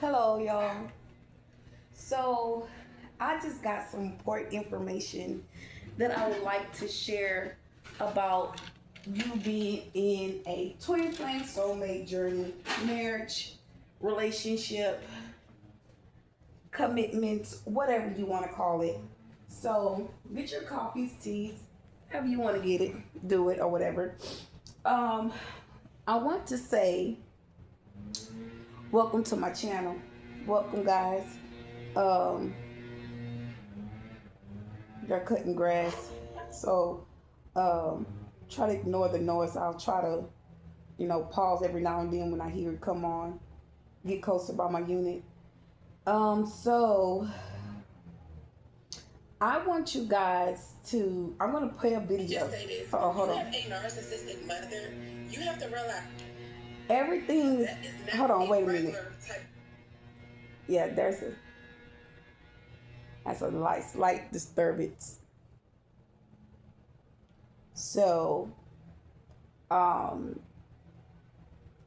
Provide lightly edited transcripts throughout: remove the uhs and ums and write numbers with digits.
Hello, y'all. So, I just got some important information that I would like to share about you being in a twin flame soulmate journey, marriage, relationship, commitment, whatever you want to call it. So, get your coffees, teas, however you want to get it, do it or whatever. Um, I want to say welcome to my channel. Welcome, guys. Um, they're cutting grass. So um, try to ignore the noise. I'll try to, pause every now and then when I hear it come on. Get closer by my unit. So I want you guys to. I'm gonna play a video. Just say this: oh, hold you on. have a narcissistic mother. You have to realize Everything is. that is not Hold on. a Wait a regular minute. type. Yeah, that's a slight disturbance. So um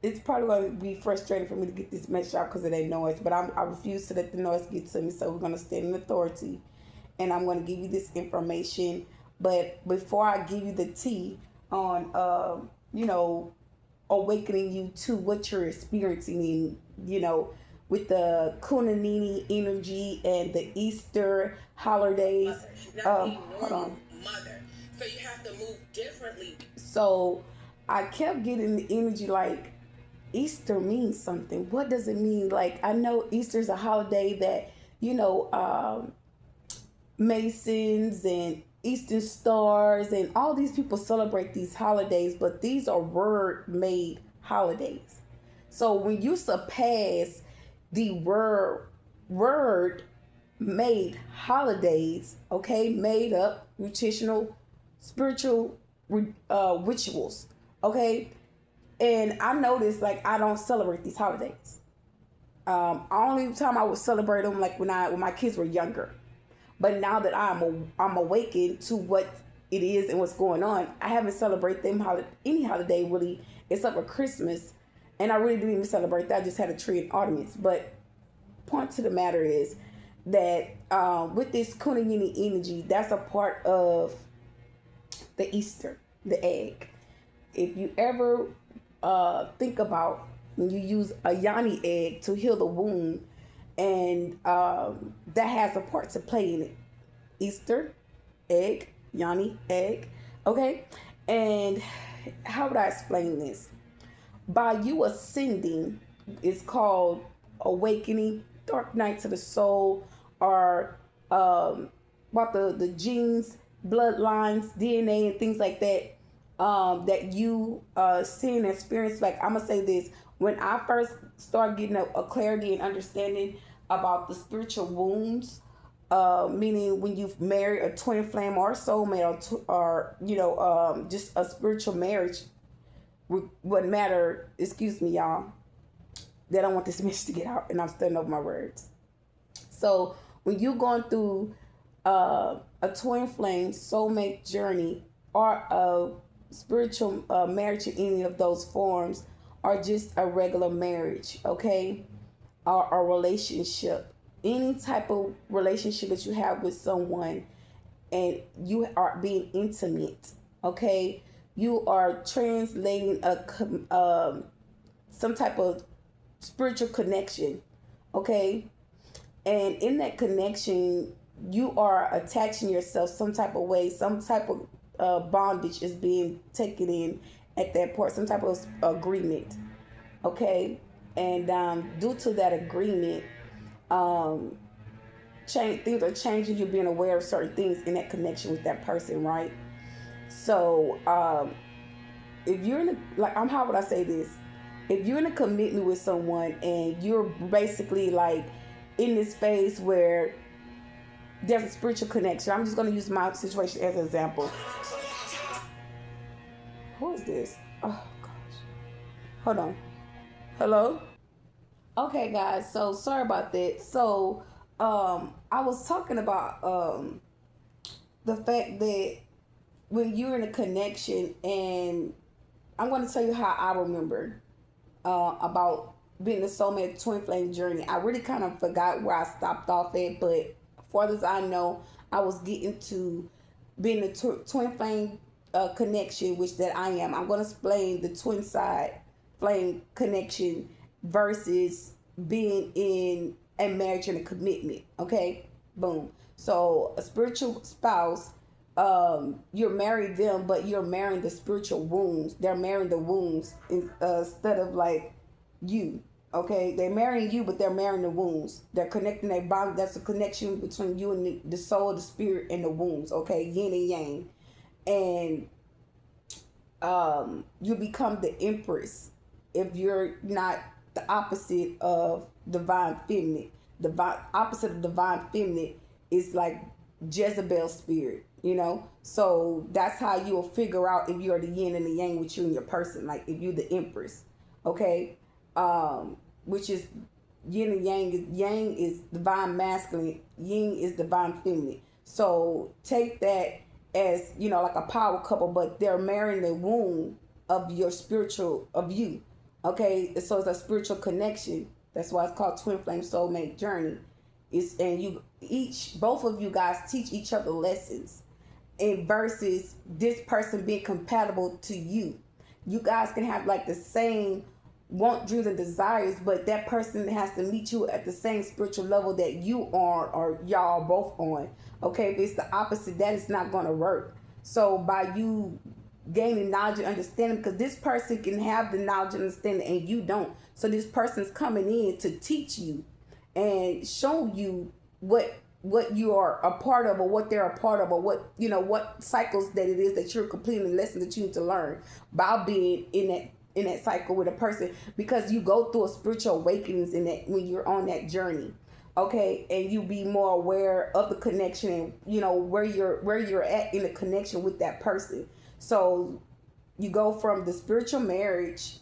it's probably going to be frustrating for me to get this message out because of that noise, but I refuse to let the noise get to me. So we're going to stand in authority, and I'm going to give you this information. But before I give you the tea on, awakening you to what you're experiencing, with the Kundalini energy and the Easter holidays. She's not a Hold normal on. mother, so you have to move differently. So I kept getting the energy like Easter means something. What does it mean? Like, I know Easter's a holiday that, Masons and Eastern Stars and all these people celebrate these holidays, but these are word made holidays. So when you surpass the word made holidays, okay, made up nutritional, spiritual rituals, okay, and I noticed like I don't celebrate these holidays. Only time I would celebrate them like when my kids were younger. But now that I'm awakened to what it is and what's going on, I haven't celebrated any holiday really except for Christmas, and I really didn't even celebrate that. I just had a tree and ornaments. But point to the matter is that with this Kundalini energy, that's a part of the Easter, the egg. If you ever think about when you use a yoni egg to heal the wound, and that has a part to play in it. Easter egg, yoni egg, okay? And how would I explain this? By you ascending, it's called awakening, dark night to the soul, or about the genes, bloodlines, DNA, and things like that. That you see and experience. Like, I'm gonna say this: when I first started getting a clarity and understanding about the spiritual wounds, meaning when you've married a twin flame or a soulmate, or just a spiritual marriage, would matter. Excuse me, y'all. They don't want this message to get out, and I'm studying over my words. So when you're going through a twin flame soulmate journey, or a spiritual marriage in any of those forms, or just a regular marriage, okay, or a relationship, any type of relationship that you have with someone, and you are being intimate, okay, you are translating some type of spiritual connection, okay, and in that connection you are attaching yourself some type of way, some type of bondage is being taken in at that point, some type of agreement, okay, and due to that agreement, um, things are changing. You're being aware of certain things in that connection with that person, right? So if you're in how would I say this? If you're in a commitment with someone and you're basically like in this phase where there's a spiritual connection, I'm just going to use my situation as an example. Who is this? Oh gosh, hold on. Hello. Okay, guys. So sorry about that. So I was talking about the fact that when you're in a connection, and I'm going to tell you how I remember about being the soulmate twin flame journey. I really kind of forgot where I stopped off at, but far as I know, I was getting to being the twin flame connection, which that I am. I'm going to explain the twin side flame connection versus being in a marriage and a commitment. Okay, boom. So a spiritual spouse, you're married them, but you're marrying the spiritual wounds. They're marrying the wounds instead of like you. Okay, they're marrying you, but they're marrying the wounds. They're connecting a bond. That's a connection between you and the soul, the spirit, and the wounds. Okay, yin and yang, and you become the empress if you're not the opposite of divine feminine. The opposite of divine feminine is like Jezebel spirit, you know. So that's how you'll figure out if you're the yin and the yang with you and your person. Like if you're the empress, okay, which is yin and yang. Yang is divine masculine, yin is divine feminine. So take that as, you know, like a power couple, but they're marrying the womb of your spiritual, of you. Okay, so it's a spiritual connection. That's why it's called twin flame soulmate journey. It's, and you each, both of you guys teach each other lessons, and versus this person being compatible to you. You guys can have like the same want, dreams, and desires, but that person has to meet you at the same spiritual level that you are, or y'all both on. Okay, if it's the opposite, that is not going to work. So by you gaining knowledge and understanding, because this person can have the knowledge and understanding and you don't, so this person's coming in to teach you and show you what you are a part of, or what they're a part of, or what, you know, what cycles that it is that you're completing, the lessons that you need to learn by being in that cycle with a person, because you go through a spiritual awakenings in that when you're on that journey. Okay, and you be more aware of the connection, and you know where you're at in the connection with that person. So you go from the spiritual marriage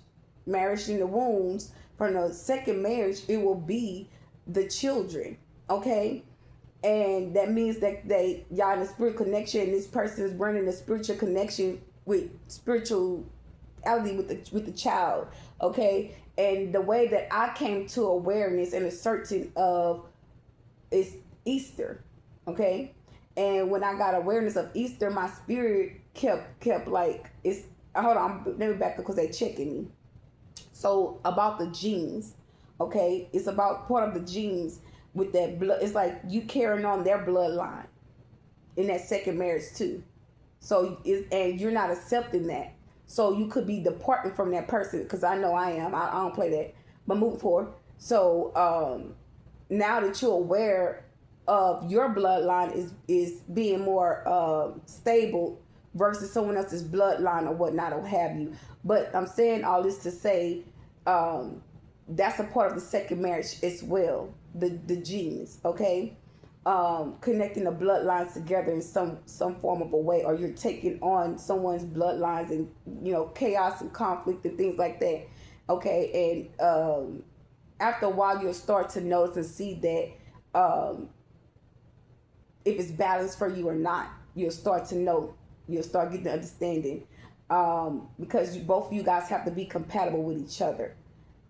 in the wombs. From the second marriage, it will be the children. Okay, and that means that y'all in a spiritual connection, and this person is bringing a spiritual connection with spirituality with the child. Okay, and the way that I came to awareness and a certain of is Easter. Okay, and when I got awareness of Easter, my spirit kept like, it's, hold on, let me back up because they checking me. So about the genes, okay, it's about part of the genes with that blood. It's like you carrying on their bloodline in that second marriage too. So and you're not accepting that. So you could be departing from that person, because I know I am. I don't play that. But moving forward. So now that you're aware of your bloodline is being more stable versus someone else's bloodline or whatnot, or have you. But I'm saying all this to say that's a part of the second marriage as well. The genes, okay? Connecting the bloodlines together in some form of a way, or you're taking on someone's bloodlines, and you know, chaos and conflict and things like that. Okay, and after a while you'll start to notice and see that if it's balanced for you or not. You'll start to know, you'll start getting the understanding, because both of you guys have to be compatible with each other.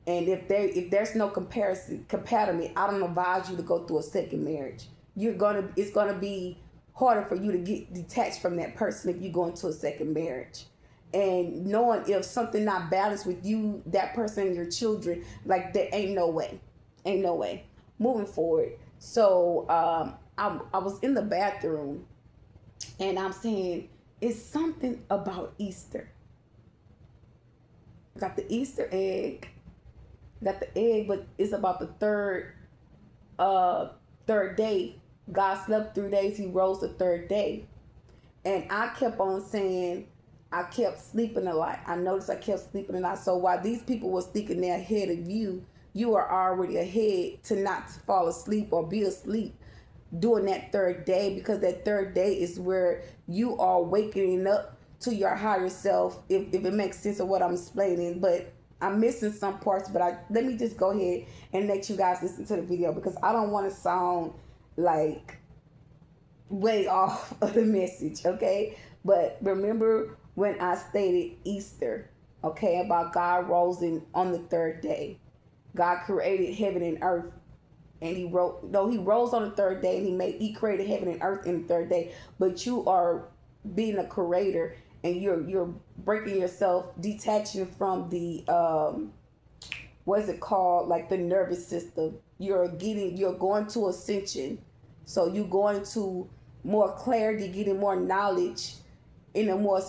And if there's no compatibility, I don't advise you to go through a second marriage. It's gonna be harder for you to get detached from that person if you go into a second marriage. And knowing if something not balanced with you, that person, and your children, like, there ain't no way. Moving forward. So I was in the bathroom, and I'm saying, it's something about Easter. Got the Easter egg. Got the egg, but it's about the third day. God slept 3 days, he rose the third day. And I kept on saying, I kept sleeping a lot. I noticed I kept sleeping a lot. So while these people were thinking they're ahead of you, you are already ahead to not fall asleep or be asleep during that third day, because that third day is where you are waking up to your higher self, if it makes sense of what I'm explaining. But I'm missing some parts, but let me just go ahead and let you guys listen to the video, because I don't want to sound like way off of the message, okay? But remember when I stated Easter, okay, about God rising on the third day. God created heaven and earth, and he wrote, no, he rose on the third day, and he created heaven and earth in the third day. But you are being a creator, and you're breaking yourself, detaching from the what is it called, like the nervous system. You're going to ascension, so you're going to more clarity, getting more knowledge in a more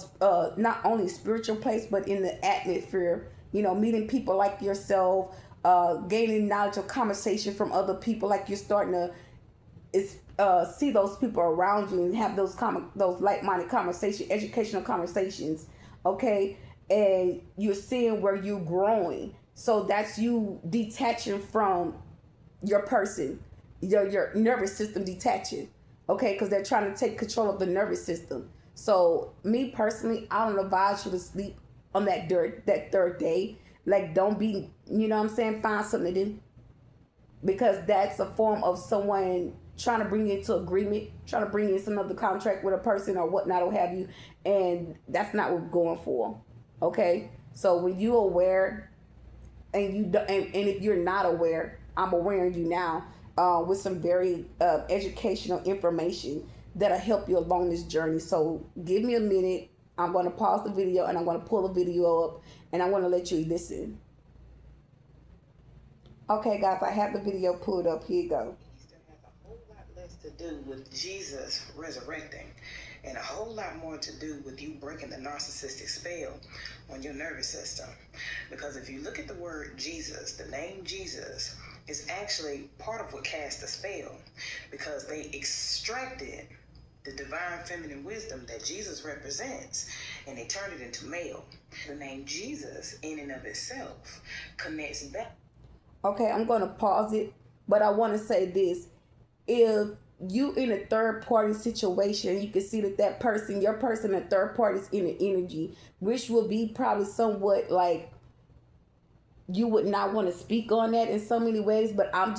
not only spiritual place, but in the atmosphere, meeting people like yourself, gaining knowledge of conversation from other people, like you're starting to see those people around you and have those like-minded conversations, educational conversations, okay? And you're seeing where you're growing. So that's you detaching from your person, your nervous system detaching, okay? Because they're trying to take control of the nervous system. So me personally, I don't advise you to sleep on that third day. Like, don't be, find something to do, because that's a form of someone trying to bring you into agreement, trying to bring you in some other contract with a person or whatnot, or have you, and that's not what we're going for, okay? So when you're aware, and if you're not aware, I'm aware of you now, with some very educational information that'll help you along this journey. So give me a minute. I'm going to pause the video, and I'm going to pull the video up, and I'm going to let you listen. Okay, guys, I have the video pulled up. Here you go. Easter has a whole lot less to do with Jesus resurrecting, and a whole lot more to do with you breaking the narcissistic spell on your nervous system. Because if you look at the word Jesus, the name Jesus is actually part of what cast the spell, because they extracted the divine feminine wisdom that Jesus represents, and they turned it into male. The name Jesus in and of itself connects back. Okay, I'm going to pause it, but I want to say this. If you in a third party situation, you can see that person, your person, a third party is in the energy, which will be probably somewhat like, you would not want to speak on that in so many ways, but I'm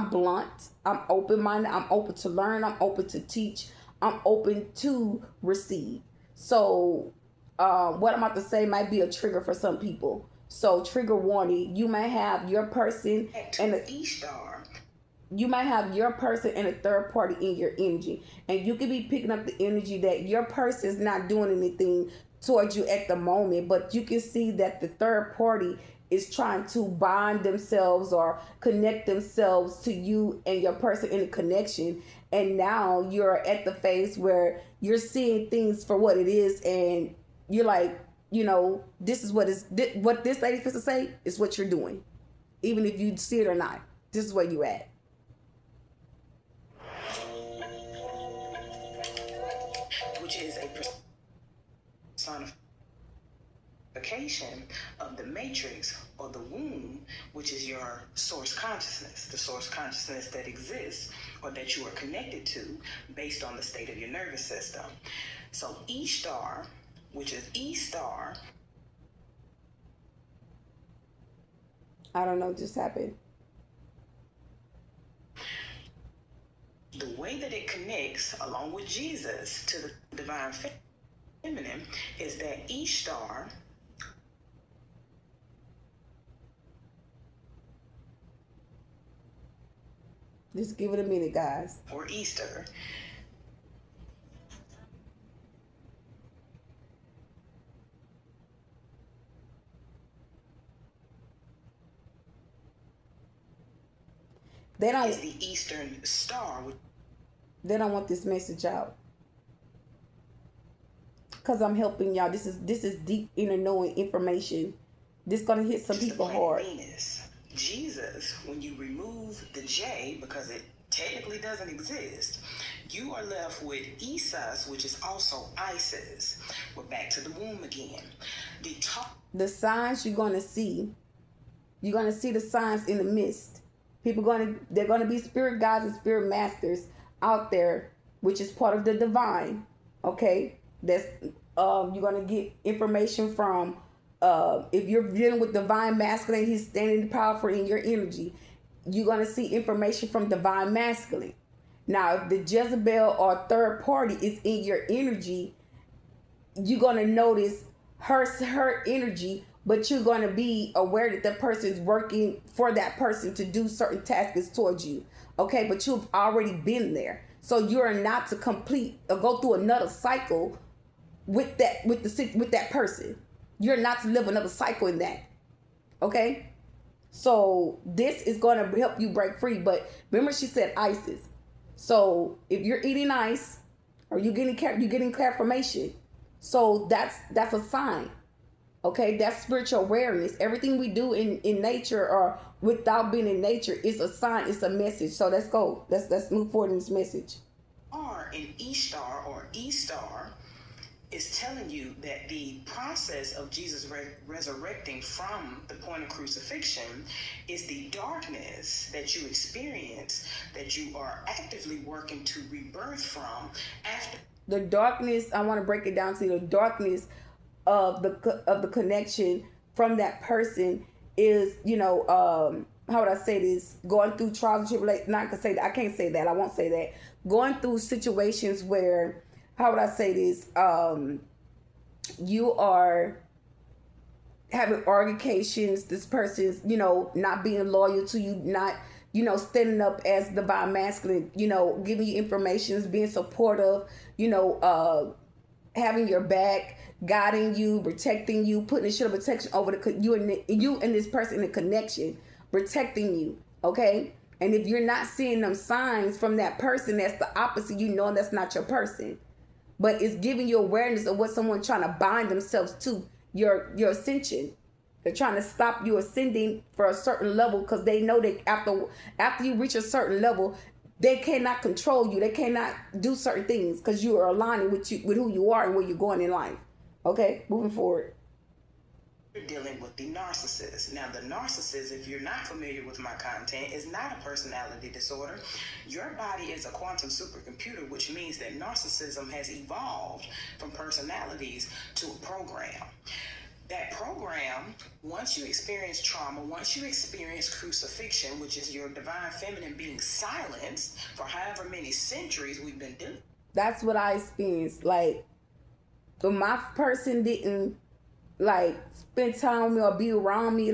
blunt. I'm open-minded. I'm open to learn. I'm open to teach. I'm open to receive. So what I'm about to say might be a trigger for some people. So trigger warning, you might have your person and you might have your person and a third party in your energy, and you could be picking up the energy that your person is not doing anything towards you at the moment, but you can see that the third party is trying to bind themselves or connect themselves to you and your person in a connection. And now you're at the phase where you're seeing things for what it is, and you're like, this is what this lady supposed to say is what you're doing, even if you see it or not. This is where you at. Which is a personification of the matrix or the womb, which is your source consciousness, the source consciousness that exists or that you are connected to based on the state of your nervous system. So Ishtar, which is E star. I don't know what just happened. The way that it connects along with Jesus to the divine feminine is that Ishtar just give it a minute, guys. Or Easter is the Eastern Star. They don't want this message out, because I'm helping y'all. This is deep inner knowing information. This gonna hit some people hard. Venus. Jesus, when you remove the J, because it technically doesn't exist, you are left with Isis, which is also Isis. We're back to the womb again. The signs you're gonna see the signs in the mist. They're gonna be spirit guides and spirit masters out there, which is part of the divine. Okay, that's you're gonna get information from. If you're dealing with divine masculine, he's standing powerful in your energy. You're gonna see information from divine masculine. Now, if the Jezebel or third party is in your energy, you're gonna notice her energy but you're going to be aware that the person's working for that person to do certain tasks towards you. Okay, but you've already been there, so you're not to complete or go through another cycle with that person. You're not to live another cycle in that. Okay, so this is going to help you break free. But remember, she said ices. So if you're eating ice, or you're getting confirmation, so that's a sign. Okay, that's spiritual awareness. Everything we do in nature or without being in nature is a sign. It's a message. So let's go. Let's move forward in this message. Or in Ishtar or E-star is telling you that the process of Jesus resurrecting from the point of crucifixion is the darkness that you experience, that you are actively working to rebirth from after. The darkness, I want to break it down to you. The darkness of the connection from that person is, how would I say this? Going through trials and tribulations. Not gonna say that. I can't say that. I won't say that. Going through situations where, how would I say this? You are having altercations. This person's, not being loyal to you, not, standing up as the divine masculine, giving you information, being supportive, having your back, guiding you, protecting you, putting a shield of protection over you and this person in a connection, protecting you. Okay. And if you're not seeing them signs from that person, that's the opposite. That's not your person. But it's giving you awareness of what someone's trying to bind themselves to, your ascension. They're trying to stop you ascending for a certain level because they know that after you reach a certain level, they cannot control you. They cannot do certain things because you are aligning with who you are and where you're going in life. Okay, moving forward. You're dealing with the narcissist. Now, the narcissist, if you're not familiar with my content, is not a personality disorder. Your body is a quantum supercomputer, which means that narcissism has evolved from personalities to a program. That program, once you experience trauma, once you experience crucifixion, which is your divine feminine being silenced for however many centuries we've been doing. That's what I experienced. Like, when my person didn't spend time with me or be around me,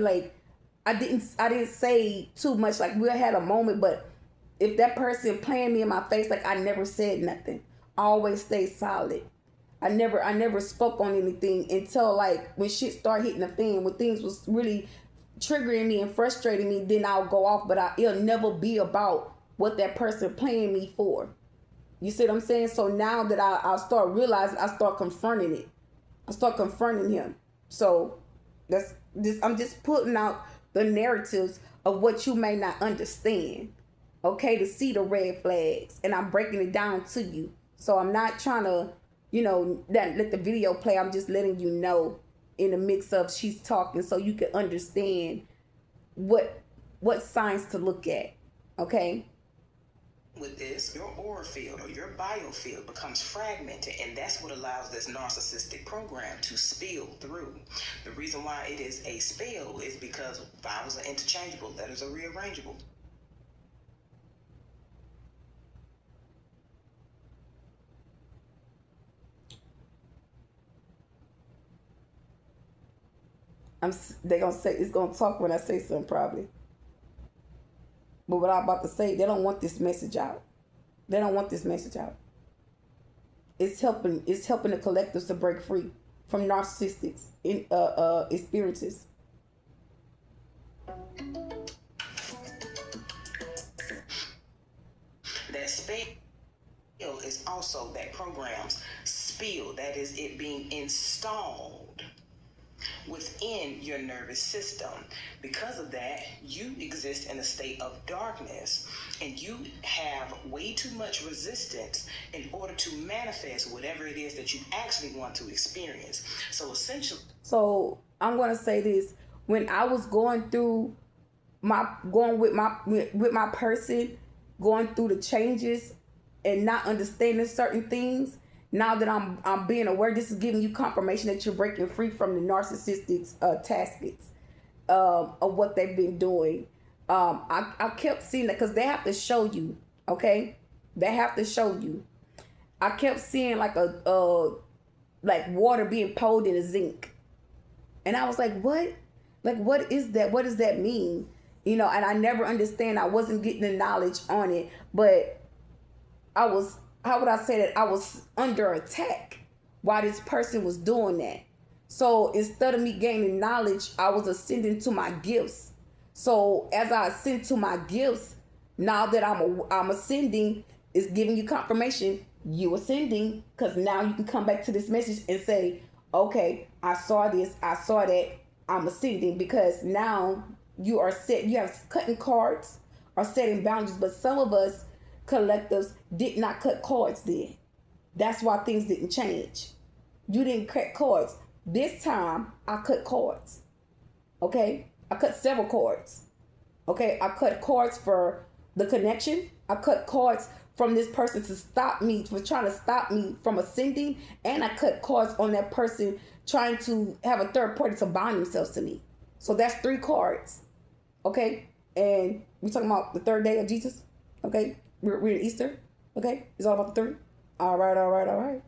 I didn't say too much. Like, we had a moment, but if that person playing me in my face, I never said nothing. I always stayed solid. I never spoke on anything until when shit started hitting the fan, when things was really triggering me and frustrating me, then I'll go off, but it'll never be about what that person playing me for. You see what I'm saying? So now that I start realizing, I start confronting it. I start confronting him. So I'm just putting out the narratives of what you may not understand. Okay, to see the red flags, and I'm breaking it down to you. So I'm not trying to, let the video play. I'm just letting you know in the mix of she's talking so you can understand what signs to look at. Okay? With this, your aura field or your biofield becomes fragmented, and that's what allows this narcissistic program to spill through. The reason why it is a spill is because vowels are interchangeable, letters are rearrangeable. They're gonna say it's gonna talk when I say something probably. But what I'm about to say, they don't want this message out. They don't want this message out. It's helping the collectives to break free from narcissistic experiences. That spill is also that program's spill. That is it being installed within your nervous system. Because of that, you exist in a state of darkness, and you have way too much resistance in order to manifest whatever it is that you actually want to experience. So essentially, I'm going to say this. When I was going with my person, going through the changes and not understanding certain things, now that I'm being aware, this is giving you confirmation that you're breaking free from the narcissistic tactics of what they've been doing. I kept seeing that because they have to show you, okay? They have to show you. I kept seeing like water being poured in a zinc. And I was like, what? Like, what is that? What does that mean? You know, and I never understand. I wasn't getting the knowledge on it, but I was, how would I say that? I was under attack while this person was doing that. So instead of me gaining knowledge, I was ascending to my gifts. So as I ascend to my gifts, now that I'm ascending, it's giving you confirmation you ascending, because now you can come back to this message and say, okay, I saw this, I saw that, I'm ascending, because now you are set, you have cutting cards or setting boundaries. But some of us collectives did not cut cards then. That's why things didn't change. You didn't cut cards. This time I cut cards. Okay? I cut several cards. Okay? I cut cards for the connection. I cut cards from this person to stop me, for trying to stop me from ascending. And I cut cards on that person trying to have a third party to bind themselves to me. So that's 3 cards. Okay? And we're talking about the 3rd day of Jesus. Okay? We're in Easter. Okay? It's all about the 3. All right.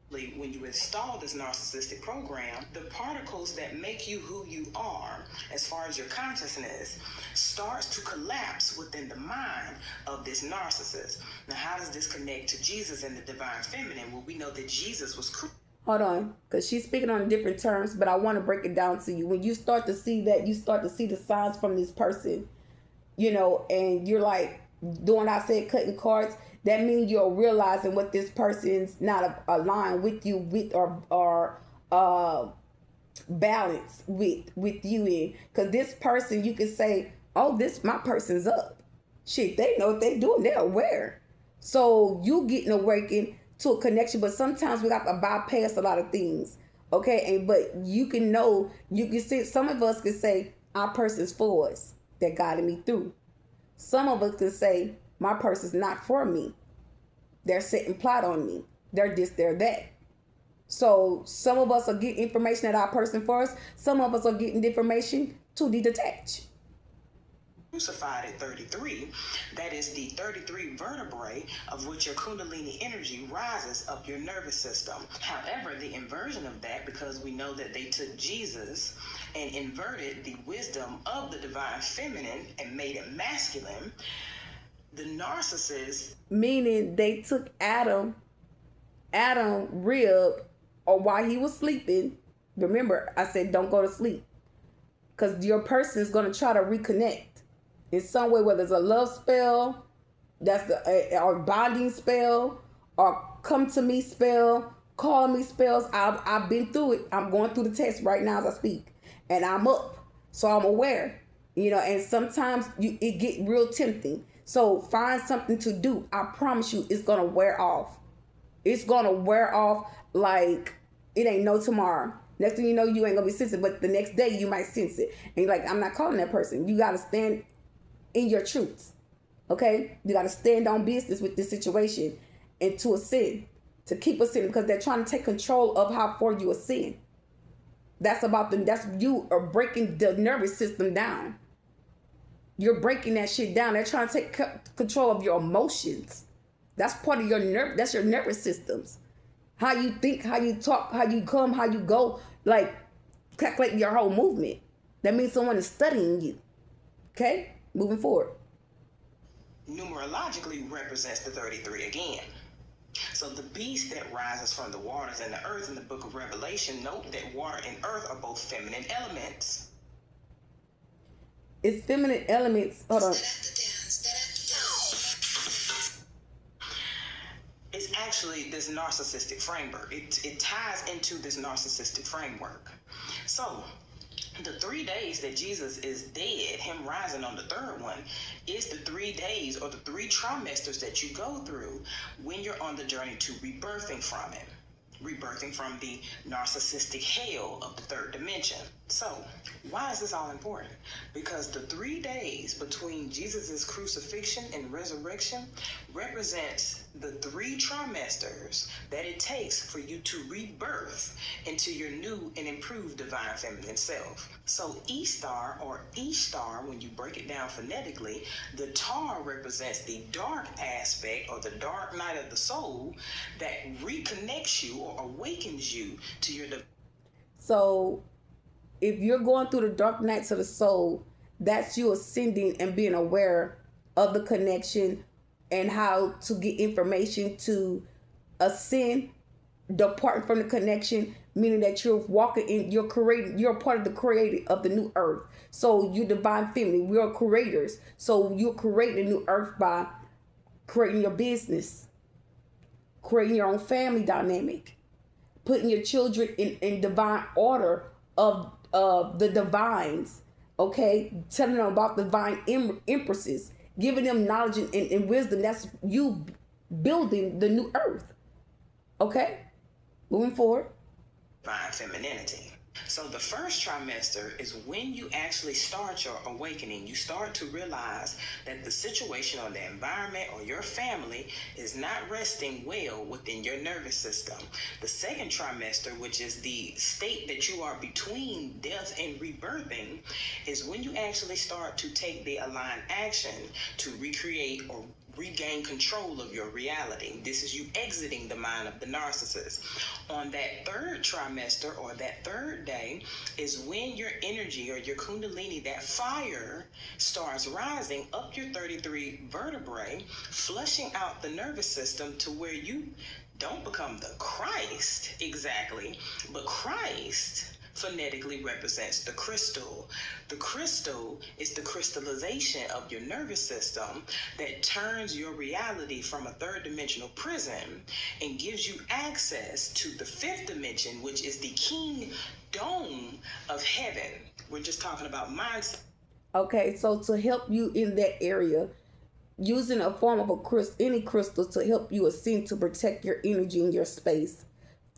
When you install this narcissistic program, the particles that make you who you are, as far as your consciousness, starts to collapse within the mind of this narcissist. Now, how does this connect to Jesus and the divine feminine? Well, we know that Jesus was Hold on, because she's speaking on different terms, but I want to break it down to you. When you start to see that, you start to see the signs from this person, you know, and you're like doing, I said, cutting cards. That means you're realizing what this person's not aligned with you with, or balance with you in. Because this person, you can say, oh, my person's up. Shit, they know what they're doing. They're aware. So you getting awakened to a connection, but sometimes we got to bypass a lot of things. Okay, but you can know, you can see, some of us can say, our person's for us. That guided me through. Some of us can say, my person's not for me. They're setting plot on me. They're this, they're that. So some of us are getting information that our person for us. Some of us are getting the information to detach. Crucified at 33, that is the 33 vertebrae of which your kundalini energy rises up your nervous system. However, the inversion of that, because we know that they took Jesus and inverted the wisdom of the divine feminine and made it masculine, the narcissist, meaning they took Adam rib, or while he was sleeping. Remember, I said don't go to sleep, because your person is going to try to reconnect in some way, whether it's a love spell, that's or bonding spell, or come to me spell, call me spells. I've been through it. I'm going through the test right now as I speak, and I'm up, so I'm aware, you know. And sometimes it get real tempting. So find something to do. I promise you, it's gonna wear off. It's gonna wear off like it ain't no tomorrow. Next thing you know, you ain't gonna be sensitive, but the next day you might sense it. And you're like, I'm not calling that person. You gotta stand in your truths. Okay? You gotta stand on business with this situation and to ascend, to keep ascending, because they're trying to take control of how far you ascend. That's you are breaking the nervous system down. You're breaking that shit down. They're trying to take control of your emotions. That's part of your nerve. That's your nervous systems. How you think, how you talk, how you come, how you go. Like, calculating your whole movement. That means someone is studying you. Okay? Moving forward. Numerologically represents the 33 again. So the beast that rises from the waters and the earth in the book of Revelation, note that water and earth are both feminine elements. It's feminine elements. Hold on. It's actually this narcissistic framework. It ties into this narcissistic framework. So the 3 days that Jesus is dead, him rising on the 3rd one, is the 3 days or the 3 trimesters that you go through when you're on the journey to rebirthing from it. Rebirthing from the narcissistic hell of the 3rd dimension. So, why is this all important? Because the 3 days between Jesus' crucifixion and resurrection represents the 3 trimesters that it takes for you to rebirth into your new and improved divine feminine self. So, E-star or E-star, when you break it down phonetically, the tar represents the dark aspect or the dark night of the soul that reconnects you or awakens you to your So if you're going through the dark nights of the soul, that's you ascending and being aware of the connection and how to get information to ascend, departing from the connection, meaning that you're walking in, you're a part of the creator of the new earth. So you divine feminine, we are creators. So you're creating a new earth by creating your business, creating your own family dynamic, putting your children in divine order of the divines, okay? Telling them about divine empresses, giving them knowledge and wisdom. That's you building the new earth, okay? Moving forward. Divine femininity. So the first trimester is when you actually start your awakening. You start to realize that the situation or the environment or your family is not resting well within your nervous system. The second trimester, which is the state that you are between death and rebirthing, is when you actually start to take the aligned action to recreate or regain control of your reality. This is you exiting the mind of the narcissist. On that third trimester or that third day is when your energy or your kundalini, that fire, starts rising up your 33 vertebrae, flushing out the nervous system to where you don't become the Christ exactly, but Christ phonetically represents the crystal. The crystal is the crystallization of your nervous system that turns your reality from a third dimensional prison and gives you access to the fifth dimension, which is the kingdom of heaven. We're just talking about mindset. Okay, so to help you in that area, using a form of a crystal, any crystals to help you ascend, to protect your energy in your space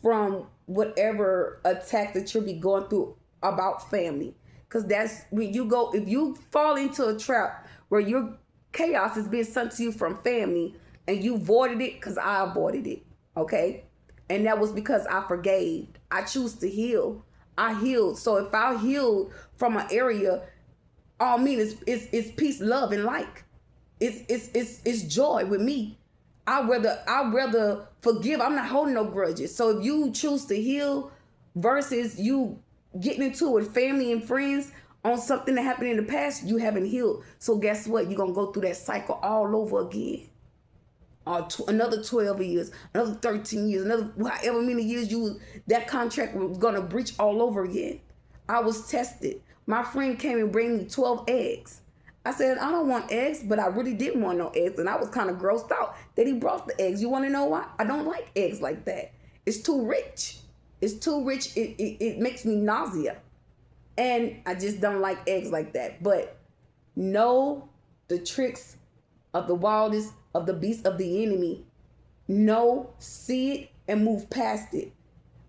from whatever attack that you'll be going through about family. Because that's when you go, if you fall into a trap where your chaos is being sent to you from family and you voided it, because I avoided it, okay? And that was because I forgave. I choose to heal. I healed. So if I healed from an area, all I mean is peace, love, and like. It's joy with me. I'd rather forgive. I'm not holding no grudges. So if you choose to heal versus you getting into it with family and friends on something that happened in the past, you haven't healed. So guess what? You're going to go through that cycle all over again. Another 12 years, another 13 years, another however many years that contract was going to breach all over again. I was tested. My friend came and bring me 12 eggs. I said, I don't want eggs, but I really didn't want no eggs. And I was kind of grossed out that he brought the eggs. You want to know why? I don't like eggs like that. It's too rich. It's too rich. It makes me nausea. And I just don't like eggs like that. But know the tricks of the wildest, of the beast, of the enemy. Know, see it, and move past it.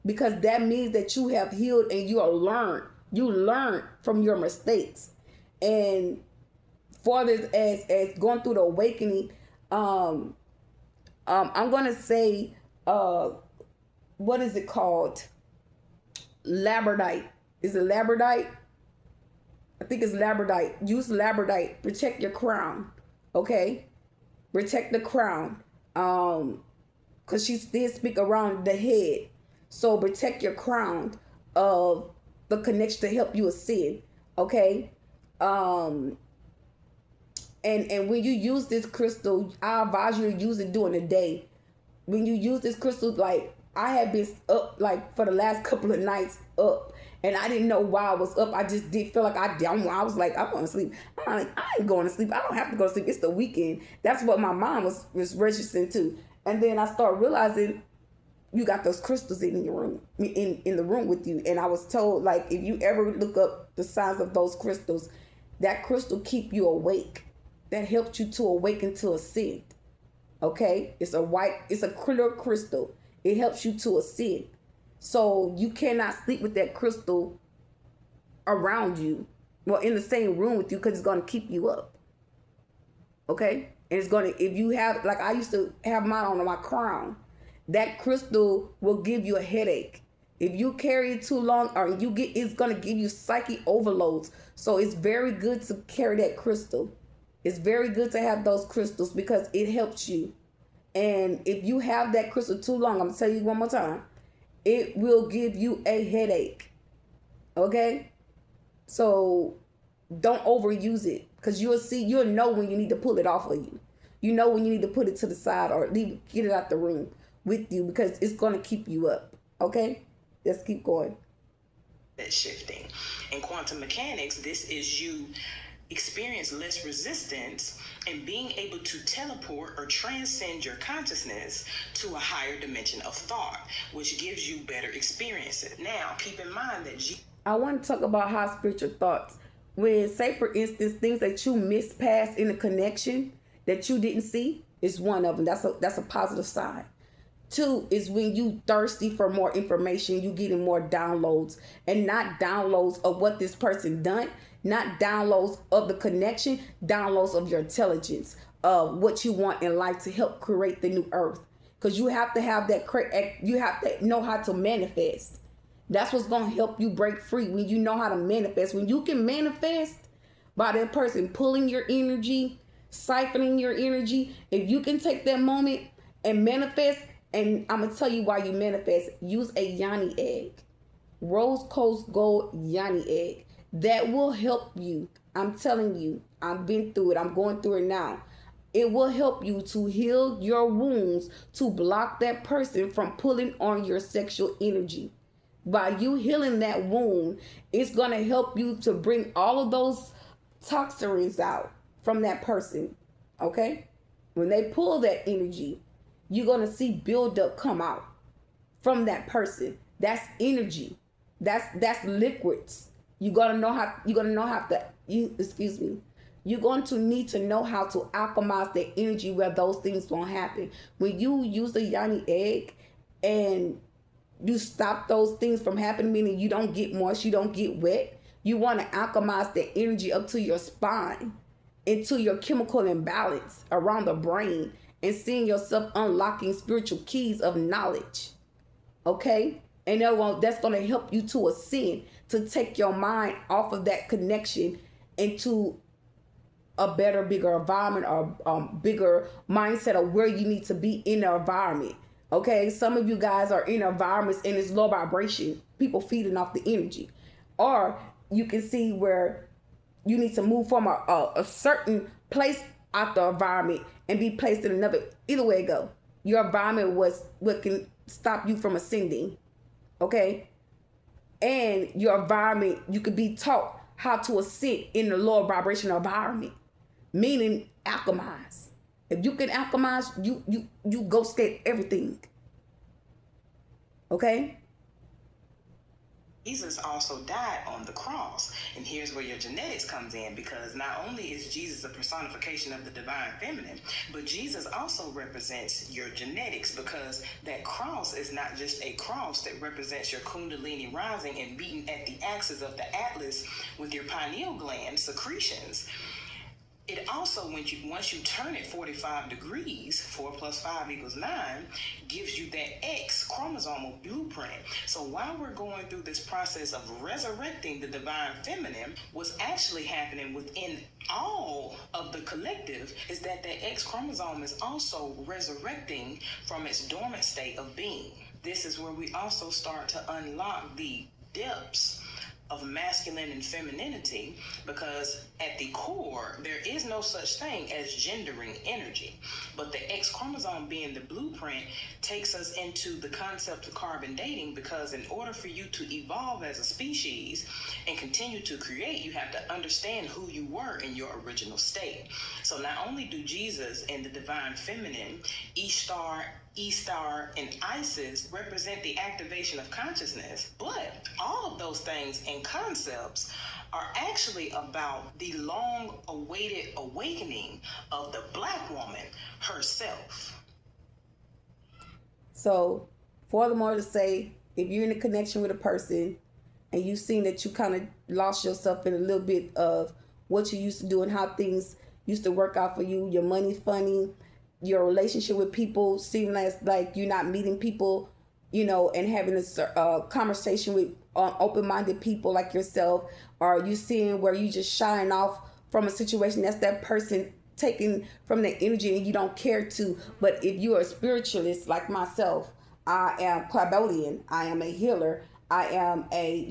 Because that means that you have healed and you are learned. You learn from your mistakes. And for this, as going through the awakening, I'm gonna say, what is it called? Labradite. Is it labradite? I think it's labradite. Use labradite. Protect your crown. Okay, protect the crown. Cause she did speak around the head. So protect your crown of the connection to help you ascend. Okay. And when you use this crystal, I advise you to use it during the day. When you use this crystal, like I had been up like for the last couple of nights up, and I didn't know why I was up. I just did feel like I was like, I'm going to sleep. I'm like, I ain't going to sleep. I don't have to go to sleep. It's the weekend. That's what my mind was registering to. And then I started realizing you got those crystals in your room, in the room with you. And I was told, like, if you ever look up the signs of those crystals, that crystal keep you awake. That helps you to awaken to ascend. Okay? It's a clear crystal. It helps you to ascend. So you cannot sleep with that crystal around you. Well, in the same room with you, because it's going to keep you up. Okay? And it's going to, if you have, like I used to have mine on my crown, that crystal will give you a headache. If you carry it too long, or it's going to give you psychic overloads. So it's very good to carry that crystal. It's very good to have those crystals because it helps you. And if you have that crystal too long, I'm going to tell you one more time, it will give you a headache. Okay? So don't overuse it, because you'll know when you need to pull it off of you. You know when you need to put it to the side or get it out the room with you, because it's going to keep you up. Okay? Let's keep going. That shifting. In quantum mechanics, this is you experience less resistance and being able to teleport or transcend your consciousness to a higher dimension of thought, which gives you better experiences. Now, keep in mind that I want to talk about high spiritual thoughts. When, say for instance, things that you missed past in a connection that you didn't see is one of them. That's a positive sign. 2 is when you thirsty for more information, you getting more downloads, and not downloads of what this person done, not downloads of the connection, downloads of your intelligence, of what you want in life to help create the new earth. Because you have to have that, you have to know how to manifest. That's what's going to help you break free, when you know how to manifest. When you can manifest by that person pulling your energy, siphoning your energy, if you can take that moment and manifest. And I'm going to tell you why you manifest. Use a Yanni egg. Rose Coast Gold Yanni egg. That will help you. I'm telling you. I've been through it. I'm going through it now. It will help you to heal your wounds, to block that person from pulling on your sexual energy. By you healing that wound, it's going to help you to bring all of those toxins out from that person. Okay? When they pull that energy, you're going to see buildup come out from that person. That's energy. That's liquids. You're going to know how to You're going to need to know how to alchemize the energy where those things won't happen. When you use the Yanni egg and you stop those things from happening, meaning you don't get moist, you don't get wet, you want to alchemize the energy up to your spine, into your chemical imbalance around the brain, and seeing yourself unlocking spiritual keys of knowledge. Okay? And that's going to help you to ascend, to take your mind off of that connection into a better, bigger environment, or bigger mindset of where you need to be in the environment. Okay? Some of you guys are in environments and it's low vibration. People feeding off the energy. Or you can see where you need to move from a certain place out the environment and be placed in another. Either way it go, your environment was what can stop you from ascending. Okay? And your environment, you could be taught how to ascend in the lower vibration environment, meaning alchemize. If you can alchemize, you go skate everything. Okay? Jesus also died on the cross. And here's where your genetics comes in, because not only is Jesus a personification of the divine feminine, but Jesus also represents your genetics, because that cross is not just a cross that represents your kundalini rising and beating at the axis of the atlas with your pineal gland secretions. It also, once you turn it 45 degrees, 4 plus 5 equals 9, gives you that X chromosomal blueprint. So while we're going through this process of resurrecting the divine feminine, what's actually happening within all of the collective is that X chromosome is also resurrecting from its dormant state of being. This is where we also start to unlock the depths of masculine and femininity, because at the core, there is no such thing as gendering energy. But the X chromosome, being the blueprint, takes us into the concept of carbon dating, because in order for you to evolve as a species and continue to create, you have to understand who you were in your original state. So not only do Jesus and the divine feminine, Ishtar, and Isis represent the activation of consciousness, but all of those things and concepts are actually about the long-awaited awakening of the Black woman herself. So, furthermore to say, if you're in a connection with a person and you've seen that you kind of lost yourself in a little bit of what you used to do and how things used to work out for you, your money's funny, your relationship with people seem like you're not meeting people, and having a conversation with open-minded people like yourself, or you seeing where you just shying off from a situation that's that person taking from the energy and you don't care to. But if you're a spiritualist like myself, I am Clairvoyant, I am a healer, I am a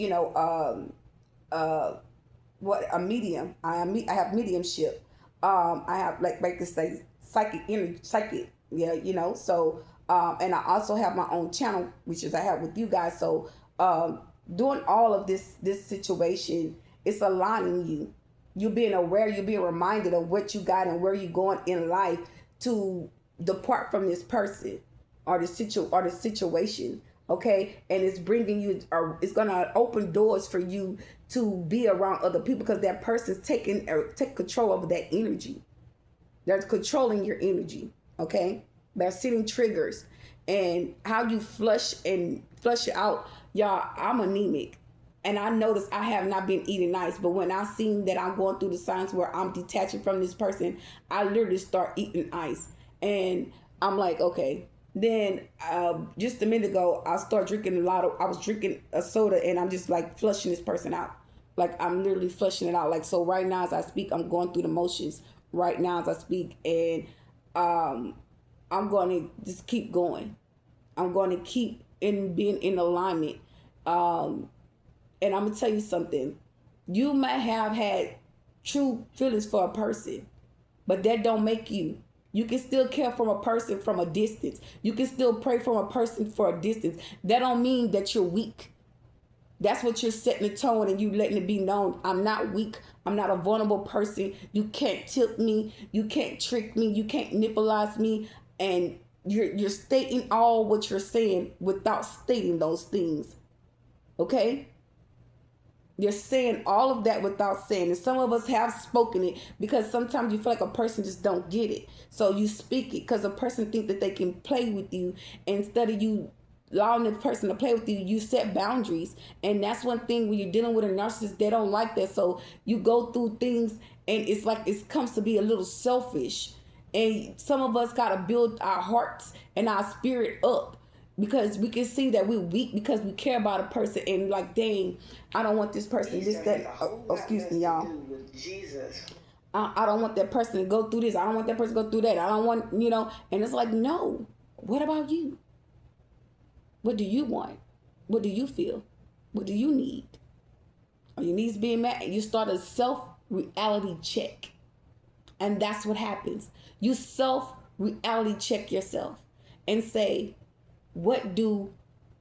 what a medium. I have mediumship. I have like to say psychic energy, psychic. Yeah, you know. So and I also have my own channel, which is I have with you guys. So doing all of this situation, it's aligning you. You being aware, you being reminded of what you got and where you're going in life to depart from this person or the situation. Okay, and it's bringing you, or it's gonna open doors for you to be around other people because that person's take control over that energy. They're controlling your energy. Okay, they're setting triggers, and how you flush it out. Y'all, I'm anemic, and I notice I have not been eating nice. But when I seen that I'm going through the signs where I'm detaching from this person, I literally start eating ice, and I'm like, okay. Then just a minute ago, I was drinking a soda, and I'm just like flushing this person out. Like I'm literally flushing it out. Like, so right now as I speak, I'm going through the motions right now as I speak, and I'm going to just keep going. I'm going to keep being in alignment. And I'm gonna tell you something. You might have had true feelings for a person, but that don't make you. You can still care for a person from a distance. You can still pray for a person for a distance. That don't mean that you're weak. That's what you're setting the tone and you letting it be known. I'm not weak. I'm not a vulnerable person. You can't tilt me. You can't trick me. You can't nippleize me. And you're stating all what you're saying without stating those things. Okay? You're saying all of that without saying. And some of us have spoken it because sometimes you feel like a person just don't get it. So you speak it because a person think that they can play with you. Instead of you allowing the person to play with you, you set boundaries. And that's one thing when you're dealing with a narcissist, they don't like that. So you go through things and it's like it comes to be a little selfish. And some of us got to build our hearts and our spirit up. Because we can see that we're weak because we care about a person and like, dang, I don't want this person, this, that. Excuse me, y'all. Jesus. I don't want that person to go through this. I don't want that person to go through that. I don't want, and it's like, no. What about you? What do you want? What do you feel? What do you need? Are your needs being met? And you start a self-reality check. And that's what happens. You self-reality check yourself and say, what do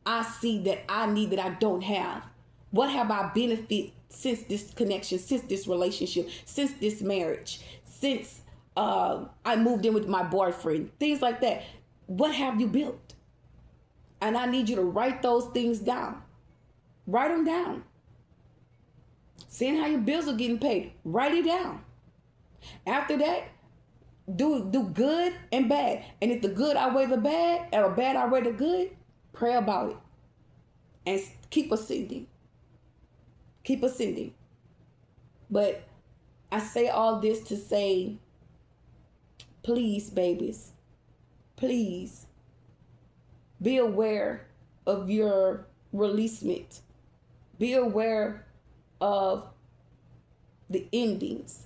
I see that I need that I don't have? What have I benefited since this connection, since this relationship, since this marriage, since I moved in with my boyfriend? Things like that. What have you built? And I need you to write those things down. Write them down. Seeing how your bills are getting paid, write it down. After that, do good and bad. And if the good outweigh the bad, or the bad outweigh the good, pray about it. And keep ascending. Keep ascending. But I say all this to say, please, babies, please be aware of your releasement. Be aware of the endings.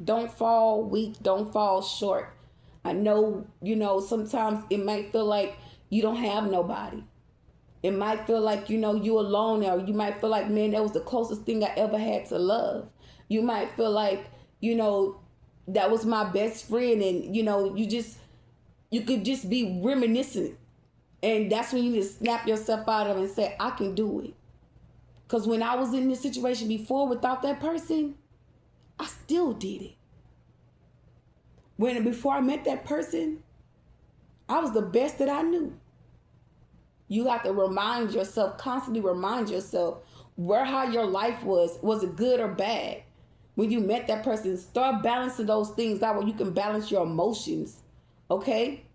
Don't fall weak. Don't fall short. I know, sometimes it might feel like you don't have nobody. It might feel like, you alone, or you might feel like, man, that was the closest thing I ever had to love. You might feel like, that was my best friend, and, you could just be reminiscent. And that's when you need to snap yourself out of it and say, I can do it. Because when I was in this situation before without that person, I still did it. Before I met that person, I was the best that I knew. You have to constantly remind yourself how your life was. Was it good or bad? When you met that person, start balancing those things out where you can balance your emotions. Okay?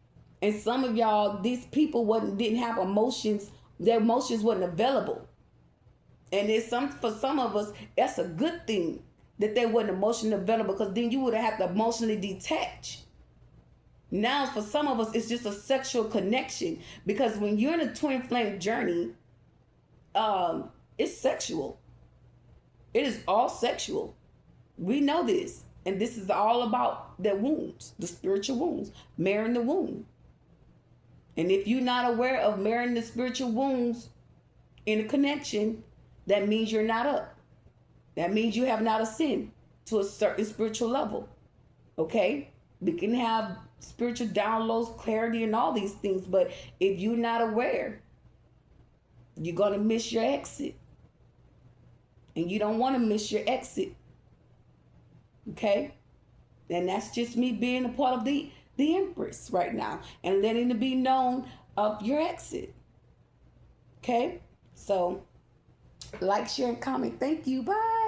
And some of y'all, these people didn't have emotions. Their emotions wasn't available. And for some of us, that's a good thing that they wasn't emotionally available, because then you would have had to emotionally detach. Now, for some of us, it's just a sexual connection, because when you're in a twin flame journey, it's sexual. It is all sexual. We know this. And this is all about the wounds, the spiritual wounds, marrying the wound. And if you're not aware of marrying the spiritual wounds in a connection, that means you're not up. That means you have not ascended to a certain spiritual level. Okay? We can have spiritual downloads, clarity, and all these things, but if you're not aware, you're going to miss your exit. And you don't want to miss your exit. Okay? And that's just me being a part of the Empress right now and letting it be known of your exit. Okay? So, like, share, and comment. Thank you. Bye.